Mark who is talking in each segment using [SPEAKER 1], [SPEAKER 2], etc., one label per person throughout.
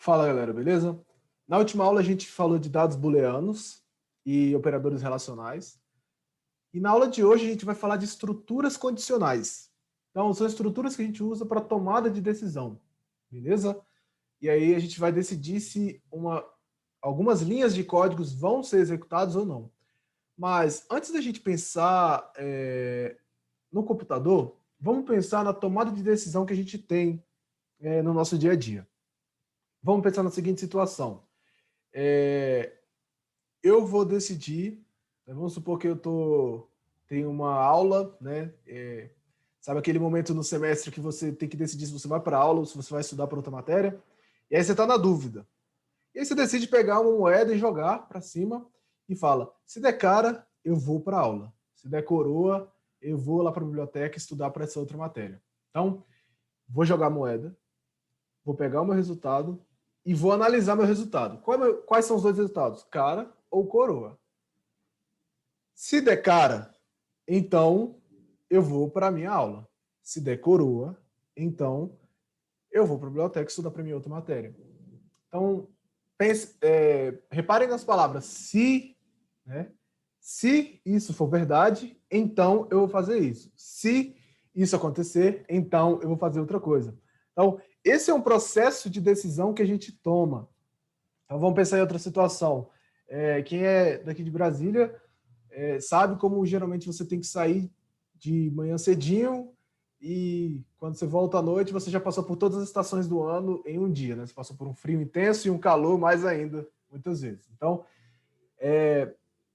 [SPEAKER 1] Fala galera, beleza? Na última aula a gente falou de dados booleanos e operadores relacionais. E na aula de hoje a gente vai falar de estruturas condicionais. Então, são estruturas que a gente usa para tomada de decisão, beleza? E aí a gente vai decidir se algumas linhas de códigos vão ser executadas ou não. Mas antes da gente pensar no computador, vamos pensar na tomada de decisão que a gente tem no nosso dia a dia. Vamos pensar na seguinte situação. Eu vou decidir, vamos supor que tenho uma aula, né? Sabe aquele momento no semestre que você tem que decidir se você vai para a aula ou se você vai estudar para outra matéria? E aí você está na dúvida. E aí você decide pegar uma moeda e jogar para cima e fala, se der cara, eu vou para a aula. Se der coroa, eu vou lá para a biblioteca estudar para essa outra matéria. Então, vou jogar a moeda, vou pegar o meu resultado e vou analisar meu resultado. Quais são os dois resultados? Cara ou coroa? Se der cara, então eu vou para a minha aula. Se der coroa, então eu vou para a biblioteca estudar para minha outra matéria. Então, reparem nas palavras se, né? Se isso for verdade, então eu vou fazer isso. Se isso acontecer, então eu vou fazer outra coisa. Então, esse é um processo de decisão que a gente toma. Então, vamos pensar em outra situação. Quem é daqui de Brasília sabe como geralmente você tem que sair de manhã cedinho e quando você volta à noite, você já passou por todas as estações do ano em um dia, né? Você passou por um frio intenso e um calor mais ainda, muitas vezes. Então,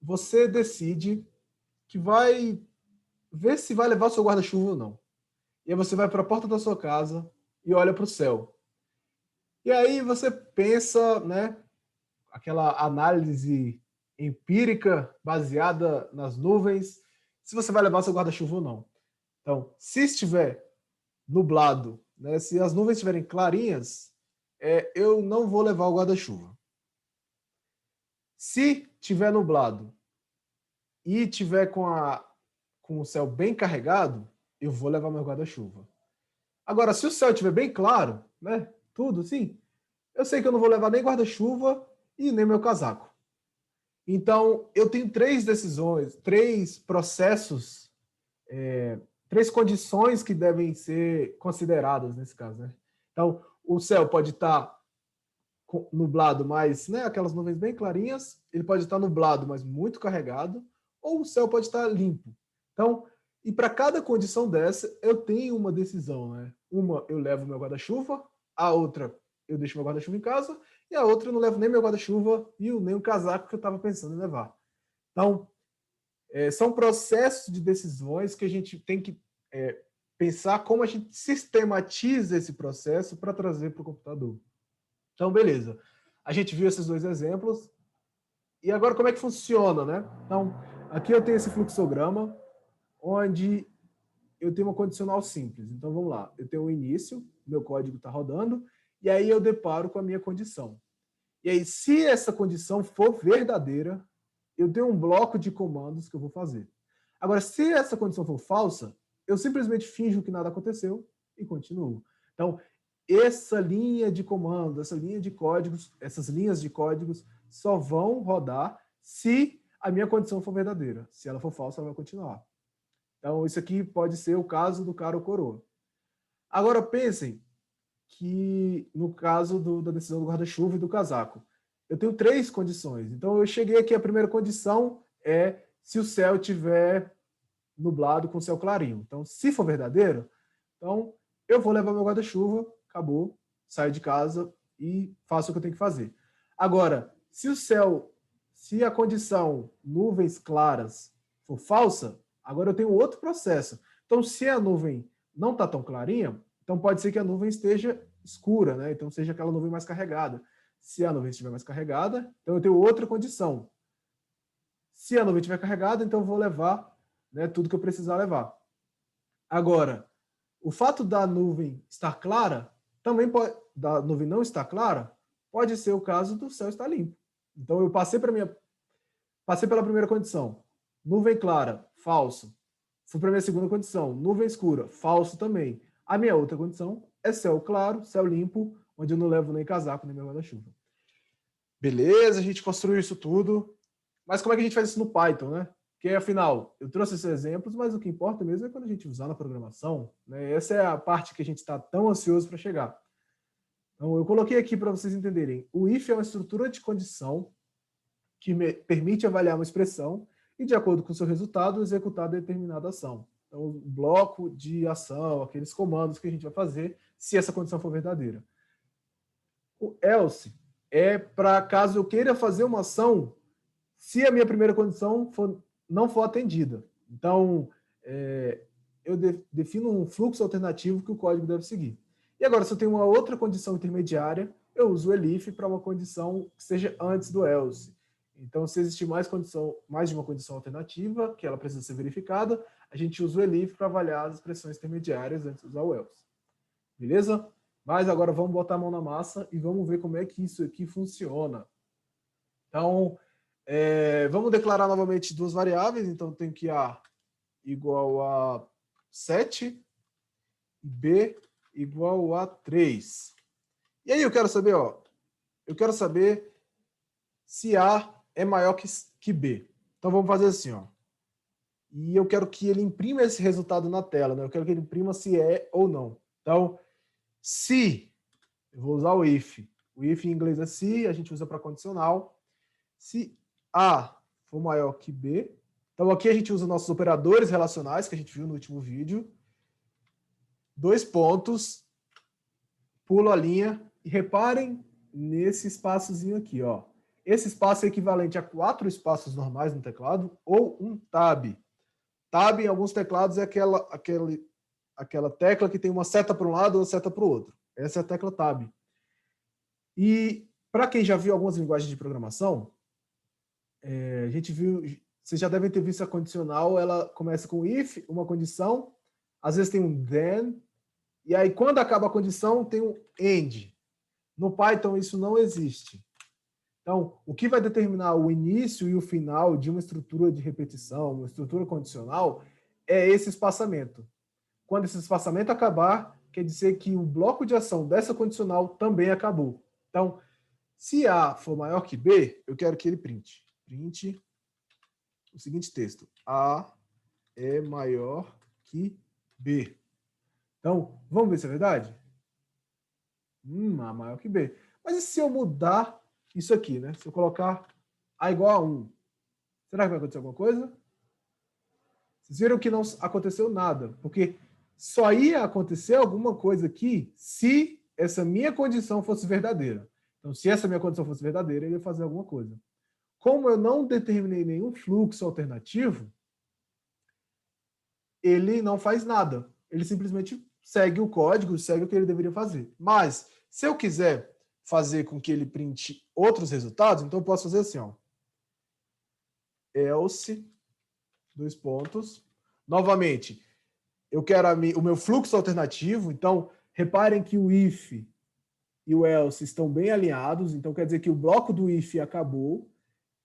[SPEAKER 1] você decide que vai ver se vai levar o seu guarda-chuva ou não. E aí você vai para a porta da sua casa e olha para o céu. E aí você pensa, né, aquela análise empírica baseada nas nuvens, se você vai levar seu guarda-chuva ou não. Então, se estiver nublado, né, se as nuvens estiverem clarinhas, eu não vou levar o guarda-chuva. Se tiver nublado e tiver com o céu bem carregado, eu vou levar meu guarda-chuva. Agora, se o céu estiver bem claro, né, tudo assim, eu sei que eu não vou levar nem guarda-chuva e nem meu casaco. Então, eu tenho três decisões, três processos, três condições que devem ser consideradas nesse caso, né? Então, o céu pode estar nublado, mas, né, aquelas nuvens bem clarinhas, ele pode estar nublado, mas muito carregado, ou o céu pode estar limpo. Então, e para cada condição dessa, eu tenho uma decisão, né? Uma, eu levo meu guarda-chuva, a outra, eu deixo meu guarda-chuva em casa, e a outra, eu não levo nem meu guarda-chuva e nem o casaco que eu estava pensando em levar. Então, são processos de decisões que a gente tem que pensar como a gente sistematiza esse processo para trazer para o computador. Então, beleza. A gente viu esses dois exemplos. E agora, como é que funciona, né? Então, aqui eu tenho esse fluxograma, onde eu tenho uma condicional simples. Então, vamos lá. Eu tenho o início, meu código está rodando, e aí eu deparo com a minha condição. E aí, se essa condição for verdadeira, eu tenho um bloco de comandos que eu vou fazer. Agora, se essa condição for falsa, eu simplesmente finjo que nada aconteceu e continuo. Então, essa linha de comando, essa linha de códigos, essas linhas de códigos só vão rodar se a minha condição for verdadeira. Se ela for falsa, ela vai continuar. Então, isso aqui pode ser o caso do cara ou coroa. Agora, pensem que no caso da decisão do guarda-chuva e do casaco, eu tenho três condições. Então, eu cheguei aqui, a primeira condição é se o céu estiver nublado com céu clarinho. Então, se for verdadeiro, então eu vou levar meu guarda-chuva, acabou, saio de casa e faço o que eu tenho que fazer. Agora, se a condição nuvens claras for falsa, agora eu tenho outro processo. Então, se a nuvem não está tão clarinha, então pode ser que a nuvem esteja escura, né? Então seja aquela nuvem mais carregada. Se a nuvem estiver mais carregada, então eu tenho outra condição. Se a nuvem estiver carregada, então eu vou levar, né, tudo que eu precisar levar. Agora, o fato da nuvem estar clara, também pode, da nuvem não estar clara, pode ser o caso do céu estar limpo. Então eu passei pela primeira condição, nuvem clara, falso. Fui para a minha segunda condição, nuvem escura, falso também. A minha outra condição é céu claro, céu limpo, onde eu não levo nem casaco, nem meu guarda-chuva. Beleza, a gente construiu isso tudo. Mas como é que a gente faz isso no Python, né? Porque, afinal, eu trouxe esses exemplos, mas o que importa mesmo é quando a gente usar na programação. Né? Essa é a parte que a gente está tão ansioso para chegar. Então, eu coloquei aqui para vocês entenderem. O if é uma estrutura de condição que permite avaliar uma expressão e, de acordo com o seu resultado, executar determinada ação. Então, o bloco de ação, aqueles comandos que a gente vai fazer, se essa condição for verdadeira. O else é para caso eu queira fazer uma ação se a minha primeira condição não for atendida. Então, eu defino um fluxo alternativo que o código deve seguir. E agora, se eu tenho uma outra condição intermediária, eu uso o elif para uma condição que seja antes do else. Então, se existir mais de uma condição alternativa, que ela precisa ser verificada, a gente usa o elif para avaliar as expressões intermediárias antes de usar o else. Beleza? Mas agora vamos botar a mão na massa e vamos ver como é que isso aqui funciona. Então, vamos declarar novamente duas variáveis. Então, tem que A igual a 7 e B igual a 3. E aí eu quero saber, eu quero saber se A é maior que B. Então, vamos fazer assim, E eu quero que ele imprima esse resultado na tela, né? Eu quero que ele imprima se é ou não. Então, se, eu vou usar o if. O if em inglês é se, a gente usa para condicional. Se A for maior que B, então aqui a gente usa nossos operadores relacionais, que a gente viu no último vídeo. 2 pontos, pulo a linha e reparem nesse espaçozinho aqui, Esse espaço é equivalente a 4 espaços normais no teclado ou um tab. Tab em alguns teclados é aquela tecla que tem uma seta para um lado e uma seta para o outro. Essa é a tecla tab. E para quem já viu algumas linguagens de programação, a gente viu, vocês já devem ter visto a condicional, ela começa com if, uma condição, às vezes tem um then, e aí quando acaba a condição tem um end. No Python isso não existe. Então, o que vai determinar o início e o final de uma estrutura de repetição, uma estrutura condicional, é esse espaçamento. Quando esse espaçamento acabar, quer dizer que o bloco de ação dessa condicional também acabou. Então, se A for maior que B, eu quero que ele printe. Print o seguinte texto. A é maior que B. Então, vamos ver se é verdade? A maior que B. Mas e se eu mudar isso aqui, né? Se eu colocar A igual a 1, será que vai acontecer alguma coisa? Vocês viram que não aconteceu nada, porque só ia acontecer alguma coisa aqui se essa minha condição fosse verdadeira. Então, se essa minha condição fosse verdadeira, ele ia fazer alguma coisa. Como eu não determinei nenhum fluxo alternativo, ele não faz nada. Ele simplesmente segue o código, segue o que ele deveria fazer. Mas, se eu quiser fazer com que ele printe outros resultados, então eu posso fazer assim, else, 2 pontos. Novamente, eu quero o meu fluxo alternativo, então reparem que o if e o else estão bem alinhados, então quer dizer que o bloco do if acabou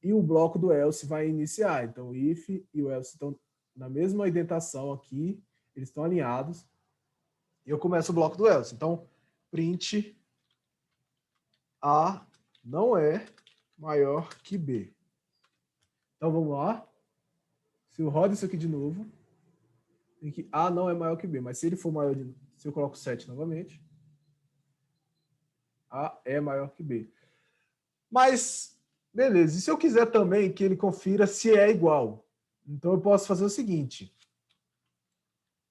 [SPEAKER 1] e o bloco do else vai iniciar. Então o if e o else estão na mesma indentação aqui, eles estão alinhados, e eu começo o bloco do else. Então, print A não é maior que B. Então vamos lá. Se eu rodo isso aqui de novo, tem que A não é maior que B, mas se ele for maior de... Se eu coloco 7 novamente, A é maior que B. Mas, beleza. E se eu quiser também que ele confira se é igual? Então eu posso fazer o seguinte.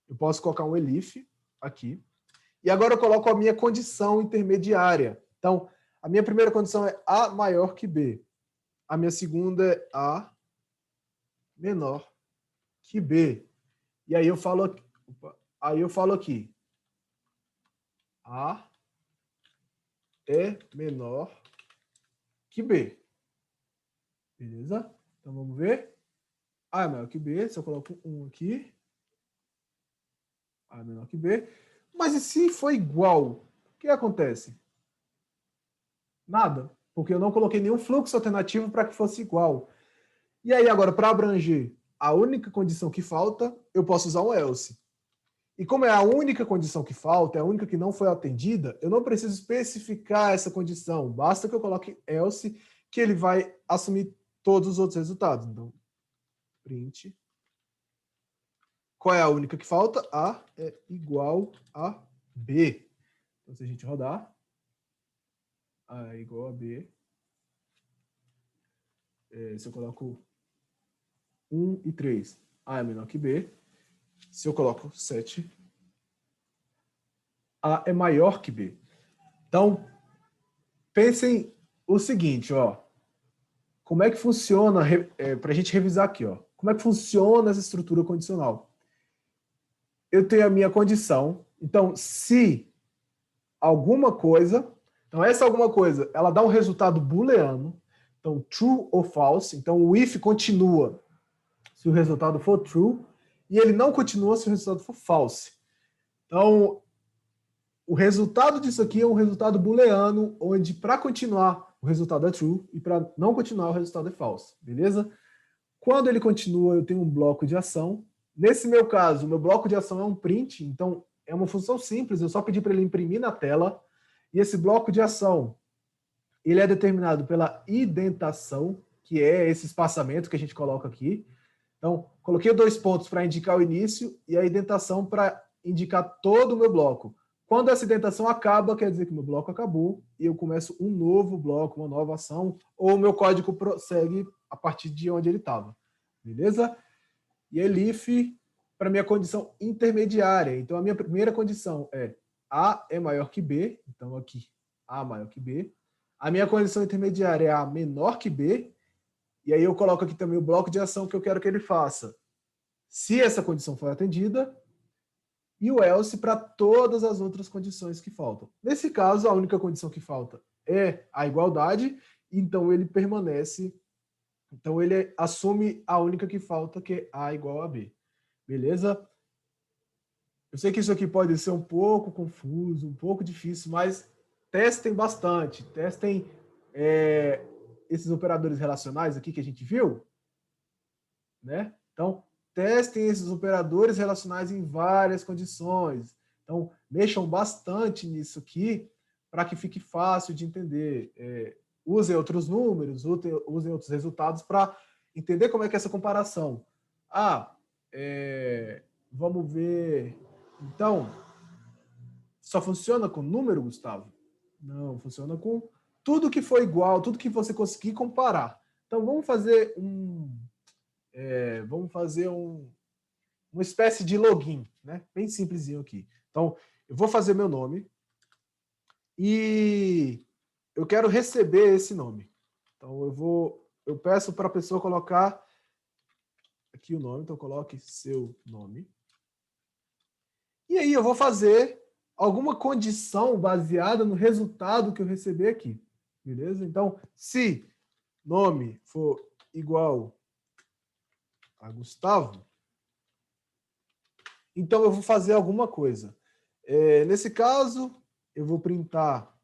[SPEAKER 1] Eu posso colocar um elif aqui. E agora eu coloco a minha condição intermediária. Então, a minha primeira condição é A maior que B. A minha segunda é A menor que B. E aí eu falo aqui, A é menor que B. Beleza? Então vamos ver. A é maior que B, se eu coloco 1 aqui. A é menor que B. Mas e se for igual? O que acontece? Nada, porque eu não coloquei nenhum fluxo alternativo para que fosse igual. E aí agora, para abranger a única condição que falta, eu posso usar um else. E como é a única condição que falta, é a única que não foi atendida, eu não preciso especificar essa condição. Basta que eu coloque else, que ele vai assumir todos os outros resultados. Então, print. Qual é a única que falta? A é igual a B. Então, se a gente rodar, A é igual a B. Se eu coloco 1 e 3, A é menor que B. Se eu coloco 7, A é maior que B. Então, pensem o seguinte, ó. Como é que funciona, para a gente revisar aqui, ó. Como é que funciona essa estrutura condicional? Eu tenho a minha condição. Então, se alguma coisa... Então, essa alguma coisa, ela dá um resultado booleano. Então, true ou false. Então, o if continua se o resultado for true. E ele não continua se o resultado for false. Então, o resultado disso aqui é um resultado booleano, onde para continuar o resultado é true e para não continuar o resultado é false, beleza? Quando ele continua, eu tenho um bloco de ação. Nesse meu caso, o meu bloco de ação é um print, então é uma função simples, eu só pedi para ele imprimir na tela. E esse bloco de ação, ele é determinado pela indentação, que é esse espaçamento que a gente coloca aqui. Então, coloquei 2 pontos para indicar o início e a indentação para indicar todo o meu bloco. Quando essa indentação acaba, quer dizer que meu bloco acabou e eu começo um novo bloco, uma nova ação, ou o meu código prossegue a partir de onde ele estava. Beleza? E elif para minha condição intermediária. Então, a minha primeira condição é A é maior que B. Então, aqui, A maior que B. A minha condição intermediária é A menor que B. E aí eu coloco aqui também o bloco de ação que eu quero que ele faça. Se essa condição for atendida, e o else para todas as outras condições que faltam. Nesse caso, a única condição que falta é a igualdade, então ele permanece, então ele assume a única que falta, que é A igual a B. Beleza? Eu sei que isso aqui pode ser um pouco confuso, um pouco difícil, mas testem bastante, testem esses operadores relacionais aqui que a gente viu, né? Então, testem esses operadores relacionais em várias condições. Então, mexam bastante nisso aqui para que fique fácil de entender. Usem outros números, usem outros resultados para entender como é que é essa comparação. Vamos ver. Então, só funciona com número, Gustavo? Não, funciona com tudo que for igual, tudo que você conseguir comparar. Então, vamos fazer uma espécie de login, né? Bem simplesinho aqui. Então, eu vou fazer meu nome e eu quero receber esse nome. Então, eu peço para a pessoa colocar aqui o nome, então coloque seu nome. E aí eu vou fazer alguma condição baseada no resultado que eu receber aqui. Beleza? Então, se nome for igual a Gustavo, então eu vou fazer alguma coisa. Nesse caso, eu vou printar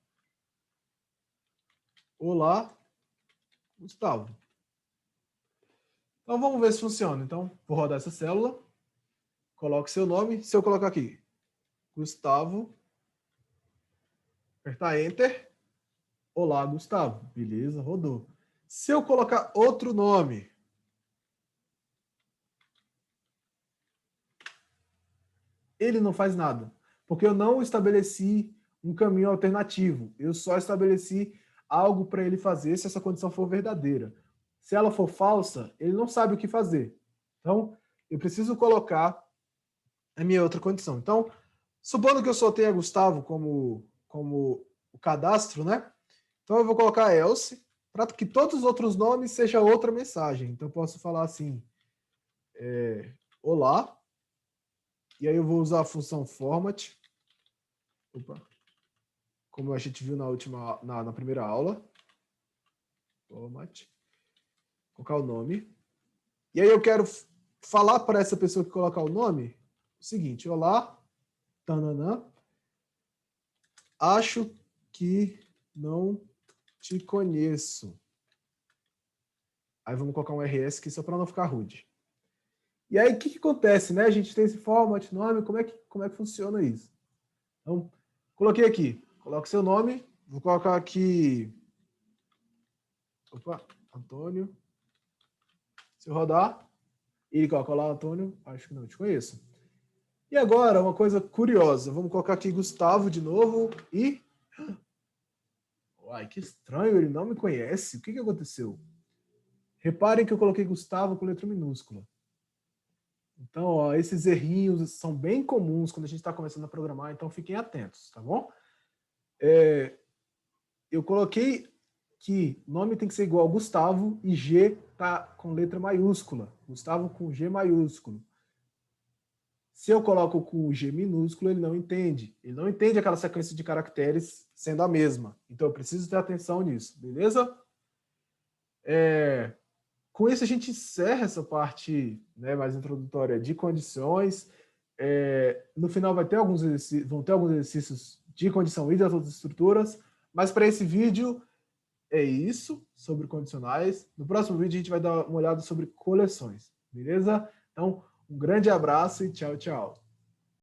[SPEAKER 1] olá, Gustavo. Então vamos ver se funciona. Então, vou rodar essa célula, coloco seu nome. Se eu colocar aqui, Gustavo, apertar Enter, olá, Gustavo. Beleza, rodou. Se eu colocar outro nome, ele não faz nada, porque eu não estabeleci um caminho alternativo. Eu só estabeleci algo para ele fazer se essa condição for verdadeira. Se ela for falsa, ele não sabe o que fazer. Então, eu preciso colocar a minha outra condição. Então, supondo que eu só tenha Gustavo como o cadastro, né? Então, eu vou colocar else para que todos os outros nomes sejam outra mensagem. Então, eu posso falar assim, olá, e aí eu vou usar a função format, como a gente viu na primeira aula. Format. Colocar o nome. E aí eu quero falar para essa pessoa que colocar o nome o seguinte: olá, tananã, acho que não te conheço. Aí vamos colocar um RS aqui só para não ficar rude. E aí, o que acontece, né? A gente tem esse format, nome, como é que funciona isso? Então, coloquei aqui. Coloque seu nome. Vou colocar aqui... Opa, Antônio. Se eu rodar, ele coloca lá, Antônio. Acho que não te conheço. E agora, uma coisa curiosa. Vamos colocar aqui Gustavo de novo e... Uai, que estranho, ele não me conhece. O que aconteceu? Reparem que eu coloquei Gustavo com letra minúscula. Então, ó, esses errinhos são bem comuns quando a gente está começando a programar, então fiquem atentos, tá bom? Eu coloquei que nome tem que ser igual a Gustavo e G tá com letra maiúscula. Gustavo com G maiúsculo. Se eu coloco com G minúsculo, ele não entende. Ele não entende aquela sequência de caracteres sendo a mesma. Então, eu preciso ter atenção nisso, beleza? Com isso, a gente encerra essa parte, né, mais introdutória de condições. No final vão ter alguns exercícios de condição e das outras estruturas, mas para esse vídeo é isso, sobre condicionais. No próximo vídeo a gente vai dar uma olhada sobre coleções, beleza? Então, um grande abraço e tchau, tchau.